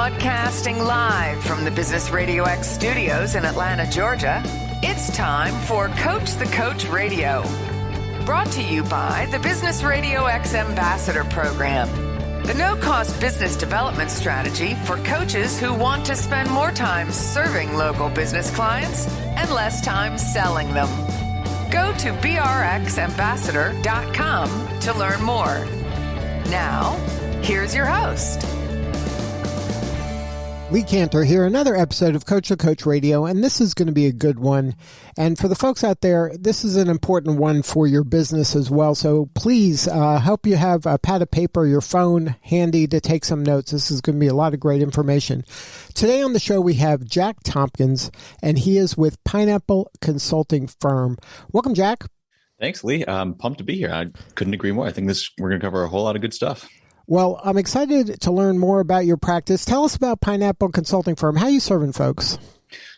Broadcasting live from the Business RadioX studios in Atlanta, Georgia, it's time for Coach the Coach Radio. Brought to you by the Business RadioX Ambassador Program, the no-cost business development strategy for coaches who want to spend more time serving local business clients and less time selling them. Go to brxambassador.com to learn more. Now, here's your host. Lee Cantor here, another episode of Coach the Coach Radio, and this is going to be a good one. And for the folks out there, this is an important one for your business as well. So please hope you have a pad of paper, your phone handy to take some notes. This is going to be a lot of great information. Today on the show, we have Jack Tompkins, and he is with Pineapple Consulting Firm. Welcome, Jack. Thanks, Lee. I'm pumped to be here. I couldn't agree more. I think we're going to cover a whole lot of good stuff. Well, I'm excited to learn more about your practice. Tell us about Pineapple Consulting Firm. How are you serving folks?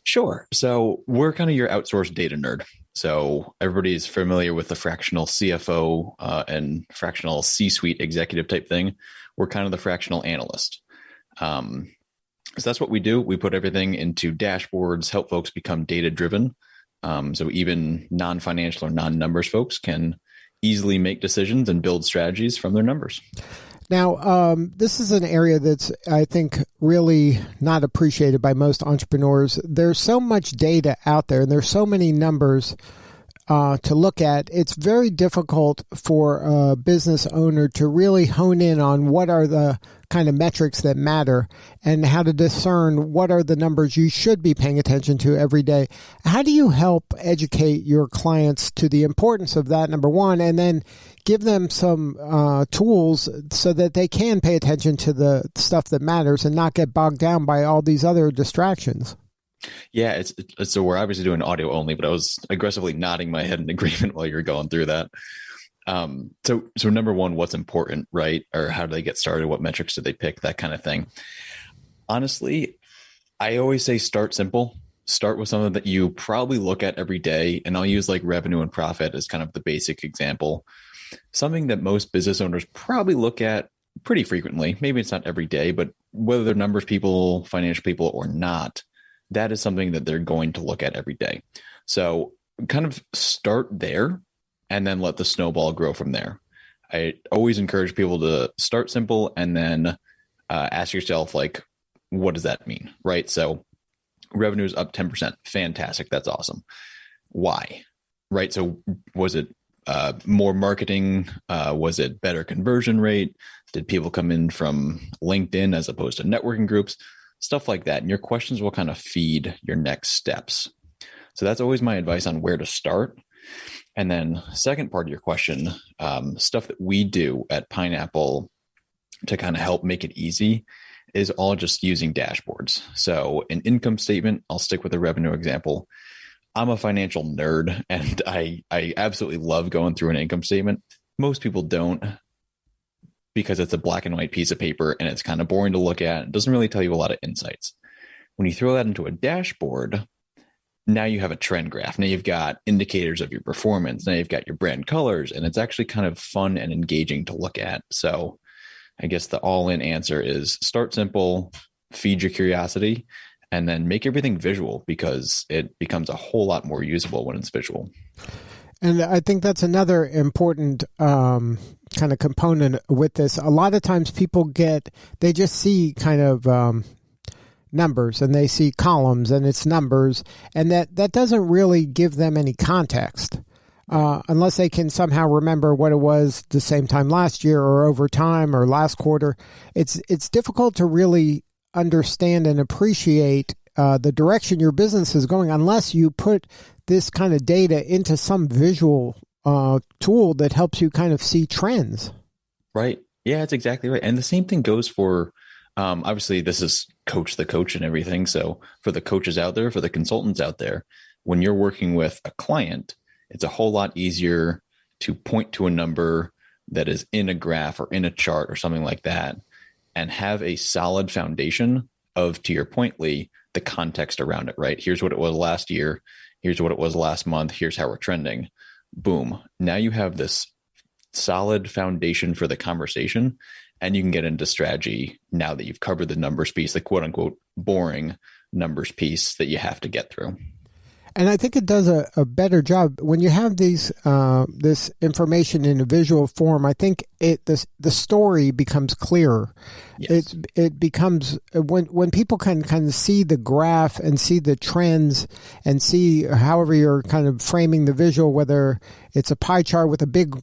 Sure. So we're kind of your outsourced data nerd. So everybody's familiar with the fractional CFO and fractional C-suite executive type thing. We're kind of the fractional analyst. So that's what we do. We put everything into dashboards, help folks become data-driven. So even non-financial or non-numbers folks can easily make decisions and build strategies from their numbers. Now, this is an area that's, I think, really not appreciated by most entrepreneurs. There's so much data out there, and there's so many numbers to look at. It's very difficult for a business owner to really hone in on what are the kind of metrics that matter and how to discern what are the numbers you should be paying attention to every day. How do you help educate your clients to the importance of that, number one, and then give them some tools so that they can pay attention to the stuff that matters and not get bogged down by all these other distractions? Yeah, so we're obviously doing audio only, but I was aggressively nodding my head in agreement while you were going through that. So number one, what's important, right? Or how do they get started? What metrics do they pick? That kind of thing. Honestly, I always say start simple. Start with something that you probably look at every day. And I'll use like revenue and profit as kind of the basic example. Something that most business owners probably look at pretty frequently. Maybe it's not every day, but whether they're numbers people, financial people or not, that is something that they're going to look at every day. So kind of start there and then let the snowball grow from there. I always encourage people to start simple and then ask yourself, like, what does that mean, right? So revenue is up 10%. Fantastic. That's awesome. Why? Right? So was it more marketing? Was it better conversion rate? Did people come in from LinkedIn as opposed to networking groups? Stuff like that. And your questions will kind of feed your next steps. So that's always my advice on where to start. And then second part of your question, stuff that we do at Pineapple to kind of help make it easy is all just using dashboards. So an income statement, I'll stick with the revenue example. I'm a financial nerd and I absolutely love going through an income statement. Most people don't, because it's a black and white piece of paper and it's kind of boring to look at. It doesn't really tell you a lot of insights. When you throw that into a dashboard, now you have a trend graph. Now you've got indicators of your performance. Now you've got your brand colors, and it's actually kind of fun and engaging to look at. So I guess the all-in answer is start simple, feed your curiosity, and then make everything visual because it becomes a whole lot more usable when it's visual. And I think that's another important kind of component with this. A lot of times people they just see kind of numbers and they see columns and it's numbers, and that doesn't really give them any context unless they can somehow remember what it was the same time last year or over time or last quarter. It's difficult to really understand and appreciate the direction your business is going unless you put this kind of data into some visual tool that helps you kind of see trends. Right. Yeah, that's exactly right. And the same thing goes for, obviously this is Coach the Coach and everything. So for the coaches out there, for the consultants out there, when you're working with a client, it's a whole lot easier to point to a number that is in a graph or in a chart or something like that and have a solid foundation of, to your point, Lee, the context around it, right? Here's what it was last year. Here's what it was last month. Here's how we're trending. Boom. Now you have this solid foundation for the conversation. And you can get into strategy now that you've covered the numbers piece, the quote unquote boring numbers piece that you have to get through. And I think it does a better job when you have these this information in a visual form. I think the story becomes clearer. Yes. It becomes when people can kind of see the graph and see the trends and see however you're kind of framing the visual, whether it's a pie chart with a big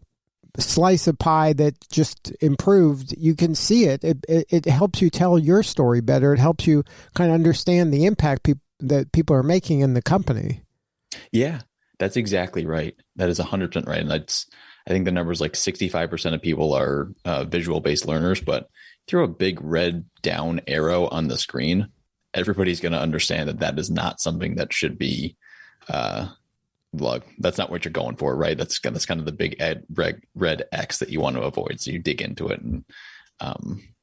slice of pie that just improved, you can see it. It helps you tell your story better. It helps you kind of understand the impact that people are making in the company. Yeah, that's exactly right. That is 100% right. And I think the number is like 65% of people are visual based learners, but throw a big red down arrow on the screen, everybody's going to understand that is not something that should be, that's not what you're going for, right? That's kind of the big red X that you want to avoid. So you dig into it and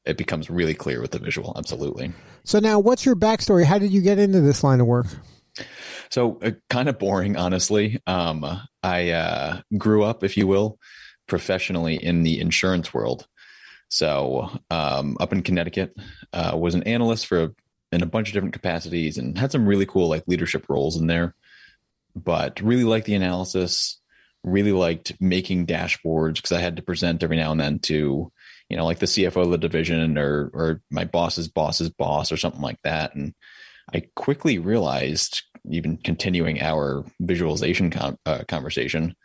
it becomes really clear with the visual. Absolutely. So now what's your backstory? How did you get into this line of work? So kind of boring, honestly. I grew up, if you will, professionally in the insurance world. So up in Connecticut, was an analyst in a bunch of different capacities and had some really cool like leadership roles in there, but really liked the analysis, really liked making dashboards because I had to present every now and then to, like the CFO of the division or my boss's boss's boss or something like that. And I quickly realized, even continuing our visualization conversation,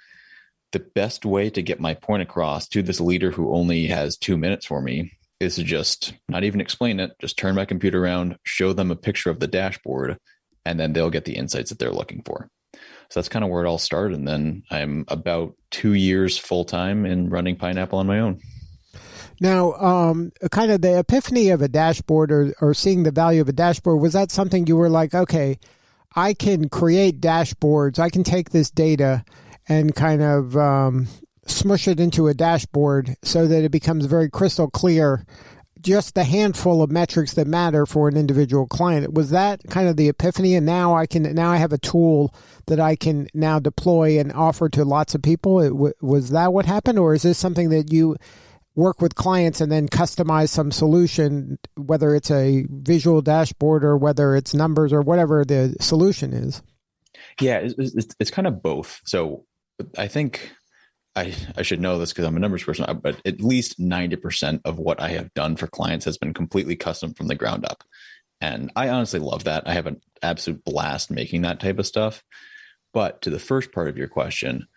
the best way to get my point across to this leader who only has 2 minutes for me is to just not even explain it, just turn my computer around, show them a picture of the dashboard, and then they'll get the insights that they're looking for. So that's kind of where it all started. And then I'm about 2 years full-time in running Pineapple on my own. Now, kind of the epiphany of a dashboard or seeing the value of a dashboard, was that something you were like, okay, I can create dashboards. I can take this data and kind of smush it into a dashboard so that it becomes very crystal clear, just the handful of metrics that matter for an individual client. Was that kind of the epiphany? And now I have a tool that I can now deploy and offer to lots of people. Was that what happened? Or is this something that you work with clients and then customize some solution, whether it's a visual dashboard or whether it's numbers or whatever the solution is? Yeah, it's kind of both. So I think I should know this because I'm a numbers person, but at least 90% of what I have done for clients has been completely custom from the ground up. And I honestly love that. I have an absolute blast making that type of stuff. But to the first part of your question,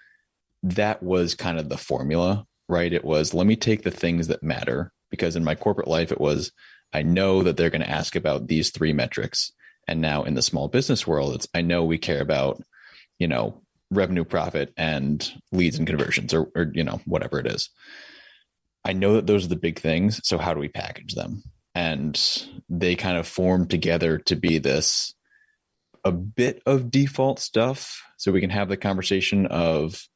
that was kind of the formula, right? It was, let me take the things that matter, because in my corporate life, it was, I know that they're going to ask about these 3 metrics. And now in the small business world, it's, I know we care about, revenue, profit, and leads and conversions or whatever it is. I know that those are the big things. So how do we package them? And they kind of form together to be a bit of default stuff. So we can have the conversation of,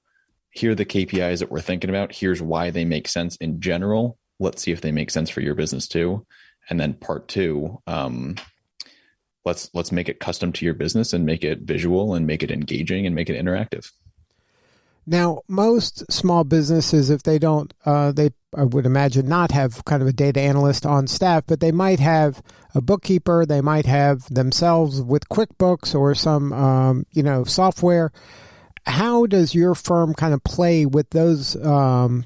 here are the KPIs that we're thinking about. Here's why they make sense in general. Let's see if they make sense for your business too. And then part 2, let's make it custom to your business and make it visual and make it engaging and make it interactive. Now, most small businesses, if they don't, I would imagine not have kind of a data analyst on staff, but they might have a bookkeeper. They might have themselves with QuickBooks or some, software. How does your firm kind of play with those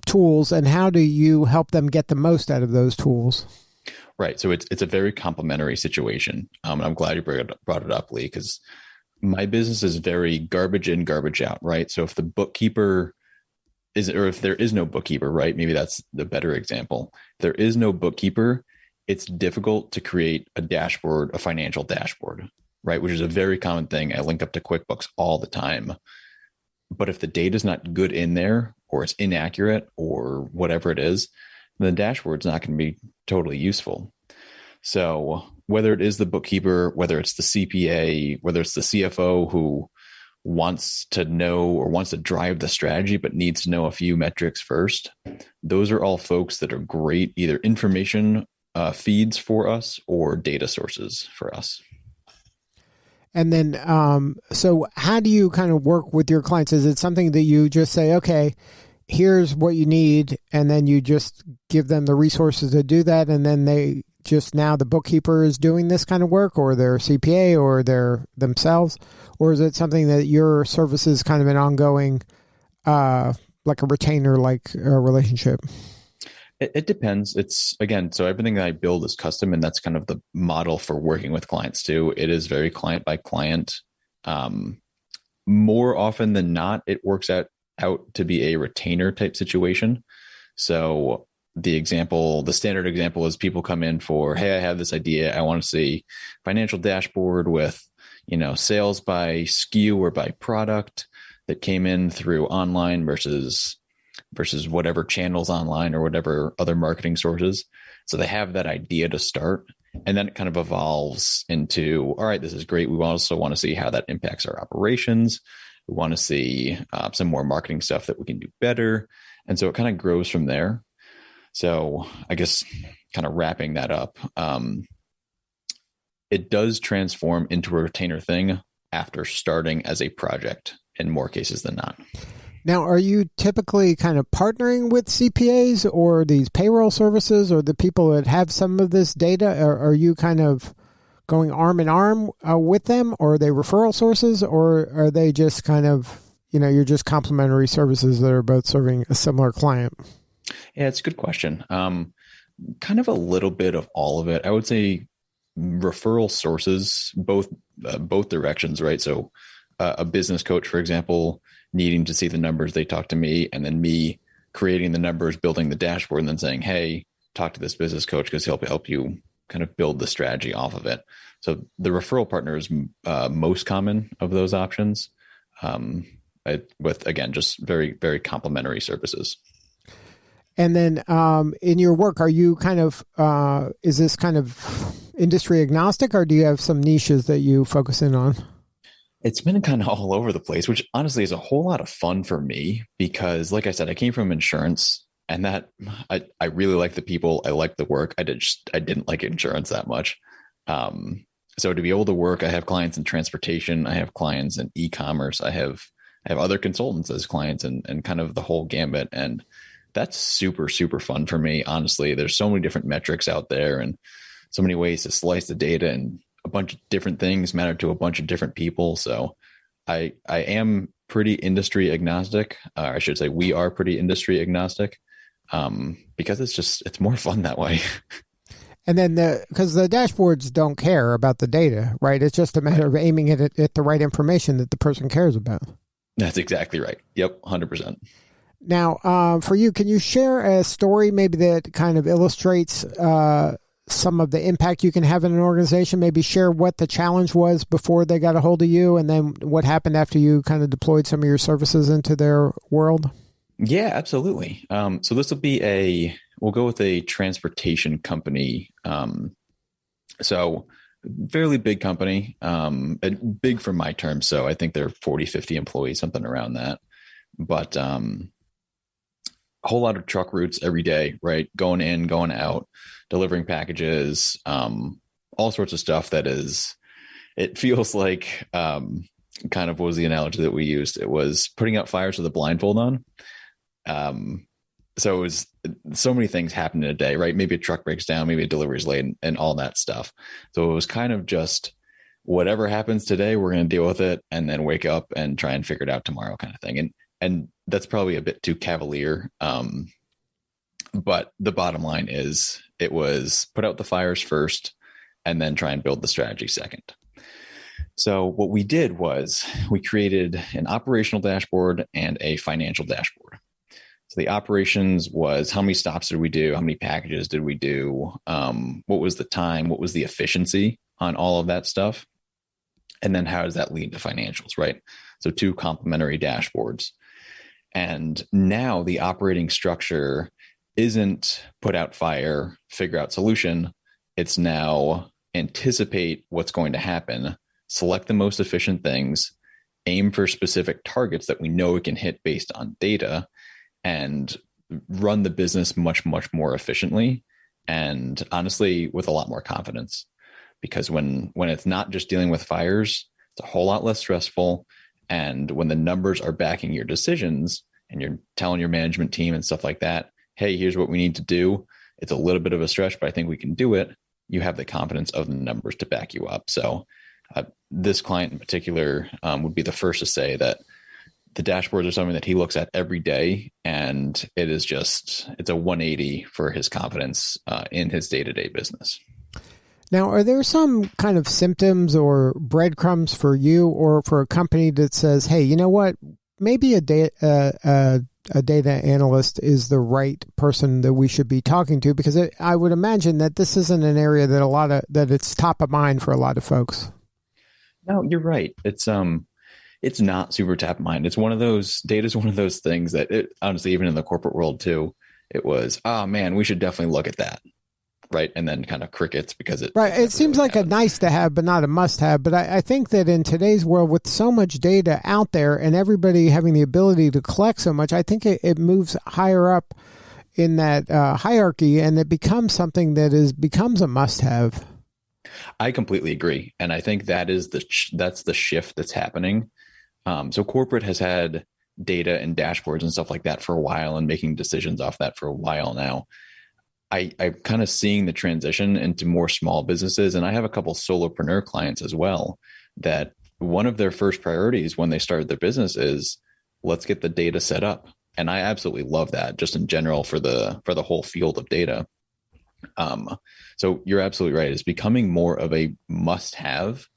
tools, and how do you help them get the most out of those tools? Right. So it's a very complementary situation. And I'm glad you brought it up, Lee, because my business is very garbage in, garbage out, right? So if the bookkeeper if there is no bookkeeper, right? Maybe that's the better example. If there is no bookkeeper, it's difficult to create a dashboard, a financial dashboard, right? Which is a very common thing. I link up to QuickBooks all the time. But if the data is not good in there, or it's inaccurate, or whatever it is, then the dashboard's not going to be totally useful. So whether it is the bookkeeper, whether it's the CPA, whether it's the CFO who wants to know or wants to drive the strategy, but needs to know a few metrics first, those are all folks that are great, either information feeds for us or data sources for us. And then, so how do you kind of work with your clients? Is it something that you just say, okay, here's what you need, and then you just give them the resources to do that, and then they just now the bookkeeper is doing this kind of work, or their CPA, or their themselves, or is it something that your service is kind of an ongoing, like a retainer, like a relationship? It depends. It's again, so everything that I build is custom, and that's kind of the model for working with clients too. It is very client by client. More often than not, it works out to be a retainer type situation. So the standard example is people come in for, hey, I have this idea. I want to see financial dashboard with, sales by SKU or by product that came in through online versus whatever channels online or whatever other marketing sources. So they have that idea to start, and then it kind of evolves into, all right, this is great. We also want to see how that impacts our operations. We want to see some more marketing stuff that we can do better. And so it kind of grows from there. So I guess kind of wrapping that up, it does transform into a retainer thing after starting as a project in more cases than not. Now, are you typically kind of partnering with CPAs or these payroll services or the people that have some of this data? Or are you kind of going arm in arm with them, or are they referral sources, or are they just kind of, you're just complementary services that are both serving a similar client? Yeah, it's a good question. Kind of a little bit of all of it. I would say referral sources, both directions, right? So a business coach, for example, needing to see the numbers, they talk to me, and then me creating the numbers, building the dashboard, and then saying, hey, talk to this business coach because he'll help you kind of build the strategy off of it. So the referral partner is most common of those options, with, again, just very, very complementary services. And then in your work, are you kind of, is this kind of industry agnostic, or do you have some niches that you focus in on? It's been kind of all over the place, which honestly is a whole lot of fun for me because, like I said, I came from insurance, and that I really like the people. I like the work. I didn't like insurance that much. So to be able to work, I have clients in transportation. I have clients in e-commerce. I have other consultants as clients, and kind of the whole gambit. And that's super, super fun for me. Honestly, there's so many different metrics out there and so many ways to slice the data, and a bunch of different things matter to a bunch of different people. So I am pretty industry agnostic. I should say we are pretty industry agnostic because it's more fun that way. And then because the dashboards don't care about the data, right? It's just a matter of aiming it at the right information that the person cares about. That's exactly right. Yep. 100%. Now, for you, can you share a story maybe that kind of illustrates some of the impact you can have in an organization? Maybe share what the challenge was before they got a hold of you, and then what happened after you kind of deployed some of your services into their world? Yeah, absolutely. So this will be we'll go with a transportation company. So fairly big company, big for my terms. So I think they're 40, 50 employees, something around that. But a whole lot of truck routes every day, right? Going in, going out, delivering packages, all sorts of stuff it feels like, kind of what was the analogy that we used? It was putting out fires with a blindfold on. So it was so many things happen in a day, right? Maybe a truck breaks down, maybe a delivery is late, and all that stuff. So it was kind of just whatever happens today, we're going to deal with it and then wake up and try and figure it out tomorrow kind of thing. And that's probably a bit too cavalier. But the bottom line is it was put out the fires first and then try and build the strategy second. So what we did was we created an operational dashboard and a financial dashboard. So the operations was how many stops did we do? How many packages did we do? What was the time? What was the efficiency on all of that stuff? And then how does that lead to financials, right? So two complementary dashboards. And now the operating structure isn't put out fire, figure out solution. It's now anticipate what's going to happen, select the most efficient things, aim for specific targets that we know we can hit based on data, and run the business much, much more efficiently. And honestly, with a lot more confidence, because when it's not just dealing with fires, it's a whole lot less stressful. And when the numbers are backing your decisions, and you're telling your management team and stuff like that, hey, here's what we need to do. It's a little bit of a stretch, but I think we can do it. You have the confidence of the numbers to back you up. So this client in particular would be the first to say that the dashboards are something that he looks at every day, and it's a 180 for his confidence in his day-to-day business. Now, are there some kind of symptoms or breadcrumbs for you or for a company that says, hey, you know what, maybe a data analyst is the right person that we should be talking to? Because I would imagine that this isn't an area that it's top of mind for a lot of folks. No, you're right. It's not super top of mind. It's one of those, data's one of those things that honestly, even in the corporate world too, it was, oh man, we should definitely look at that. Right. And then kind of crickets because it seems like a nice to have, but not a must have. But I think that in today's world with so much data out there and everybody having the ability to collect so much, I think it moves higher up in that hierarchy, and it becomes something that becomes a must have. I completely agree. And I think that's the shift that's happening. So corporate has had data and dashboards and stuff like that for a while and making decisions off that for a while now. I'm kind of seeing the transition into more small businesses. And I have a couple solopreneur clients as well, that one of their first priorities when they started their business is, let's get the data set up. And I absolutely love that, just in general for the whole field of data. So you're absolutely right. It's becoming more of a must have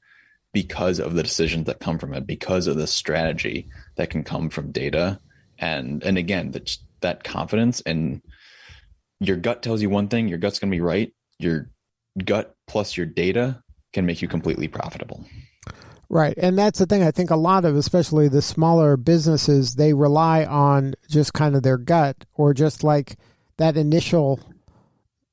because of the decisions that come from it, because of the strategy that can come from data. And again, that confidence, and your gut tells you one thing, your gut's going to be right. Your gut plus your data can make you completely profitable. Right. And that's the thing. I think a lot of, especially the smaller businesses, they rely on just kind of their gut, or just like that initial,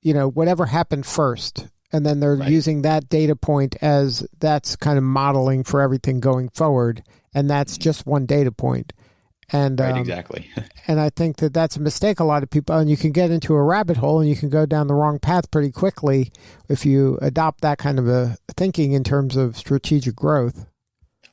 whatever happened first. And then they're using that data point as that's kind of modeling for everything going forward. And that's just one data point. And right, exactly. And I think that that's a mistake a lot of people, and you can get into a rabbit hole and you can go down the wrong path pretty quickly if you adopt that kind of a thinking in terms of strategic growth.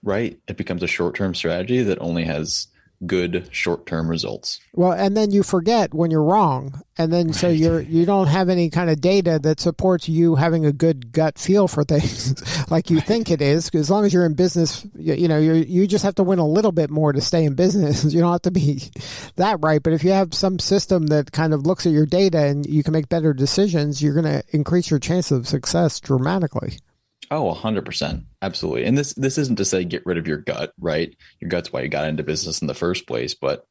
Right. It becomes a short-term strategy that only has good short-term results. Well, and then you forget when you're wrong. And then so you don't have any kind of data that supports you having a good gut feel for things like you think it is. As long as you're in business, you just have to win a little bit more to stay in business. You don't have to be that right. But if you have some system that kind of looks at your data and you can make better decisions, you're going to increase your chance of success dramatically. Oh, 100%. Absolutely. And this isn't to say get rid of your gut, right? Your gut's why you got into business in the first place. But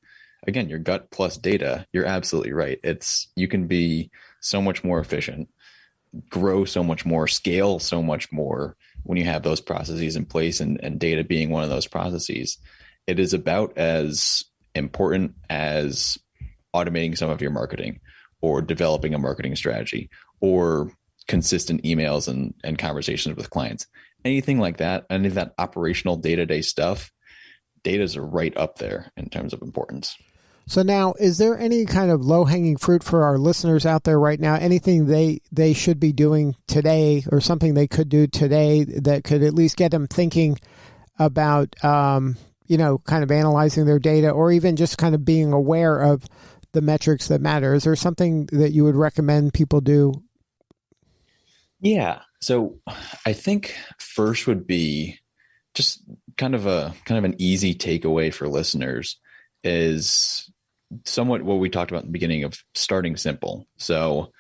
again, your gut plus data, you're absolutely right. You can be so much more efficient, grow so much more, scale so much more when you have those processes in place, and data being one of those processes. It is about as important as automating some of your marketing, or developing a marketing strategy, or consistent emails and conversations with clients. Anything like that, any of that operational day-to-day stuff, data's are right up there in terms of importance. So now, is there any kind of low-hanging fruit for our listeners out there right now? Anything they should be doing today, or something they could do today that could at least get them thinking about, kind of analyzing their data, or even just kind of being aware of the metrics that matter? Is there something that you would recommend people do? Yeah. So I think first would be just kind of an easy takeaway for listeners is somewhat what we talked about at the beginning of starting simple. So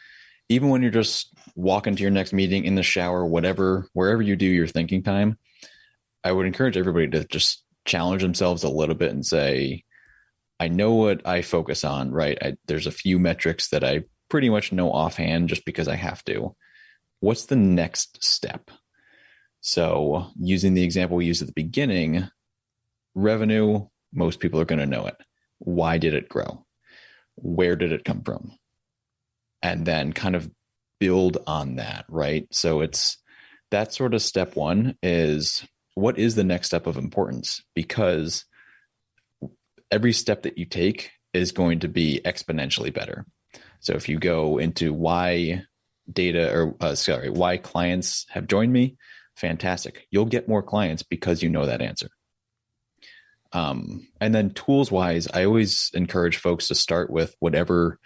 even when you're just walking to your next meeting, in the shower, wherever you do your thinking time, I would encourage everybody to just challenge themselves a little bit and say, I know what I focus on, right? There's a few metrics that I pretty much know offhand just because I have to. What's the next step? So using the example we used at the beginning, revenue, most people are going to know it. Why did it grow? Where did it come from? And then kind of build on that, right? So it's that sort of step one is, what is the next step of importance? Because every step that you take is going to be exponentially better. So if you go into why clients have joined me, fantastic. You'll get more clients because you know that answer. And then tools wise, I always encourage folks to start with whatever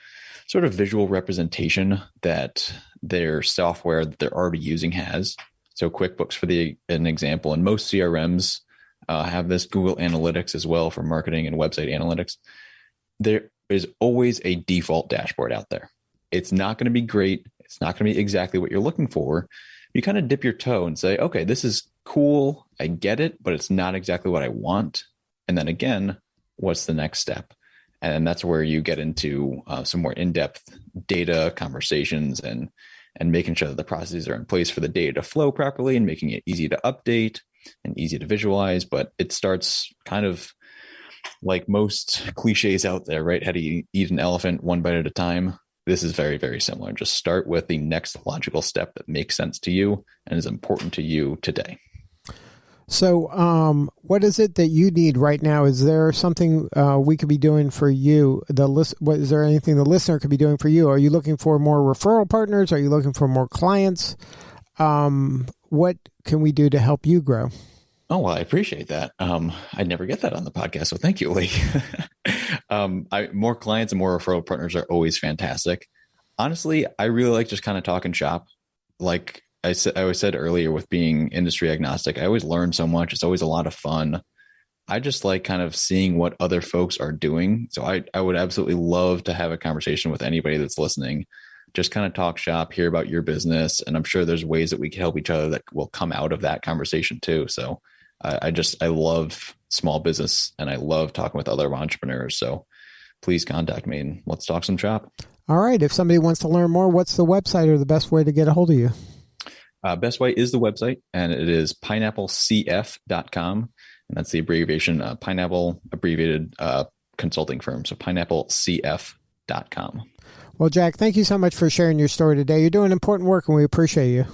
sort of visual representation that their software that they're already using has. So QuickBooks for an example, and most CRMs have this. Google Analytics as well for marketing and website analytics. There is always a default dashboard out there. It's not going to be great. It's not going to be exactly what you're looking for. You kind of dip your toe and say, okay, this is cool. I get it, but it's not exactly what I want. And then again, what's the next step? And that's where you get into some more in-depth data conversations and making sure that the processes are in place for the data to flow properly and making it easy to update and easy to visualize. But it starts kind of like most cliches out there, right? How do you eat an elephant one bite at a time? This is very, very similar. Just start with the next logical step that makes sense to you and is important to you today. So what is it that you need right now? Is there something we could be doing for you? Is there anything the listener could be doing for you? Are you looking for more referral partners? Are you looking for more clients? What can we do to help you grow? Oh, well, I appreciate that. I never get that on the podcast, so thank you, Lee. More clients and more referral partners are always fantastic. Honestly, I really like just kind of talking shop. Like I said earlier, with being industry agnostic, I always learn so much. It's always a lot of fun. I just like kind of seeing what other folks are doing. So I would absolutely love to have a conversation with anybody that's listening. Just kind of talk shop, hear about your business. And I'm sure there's ways that we can help each other that will come out of that conversation too. So I love small business and I love talking with other entrepreneurs. So please contact me and let's talk some shop. All right. If somebody wants to learn more, what's the website or the best way to get a hold of you? Best way is the website, and it is pineapplecf.com. And that's the abbreviation, Pineapple abbreviated consulting firm. So pineapplecf.com. Well, Jack, thank you so much for sharing your story today. You're doing important work and we appreciate you.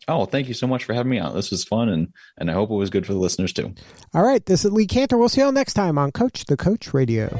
Oh, thank you so much for having me on. This was fun, and I hope it was good for the listeners too. All right. This is Lee Cantor. We'll see you all next time on Coach the Coach Radio.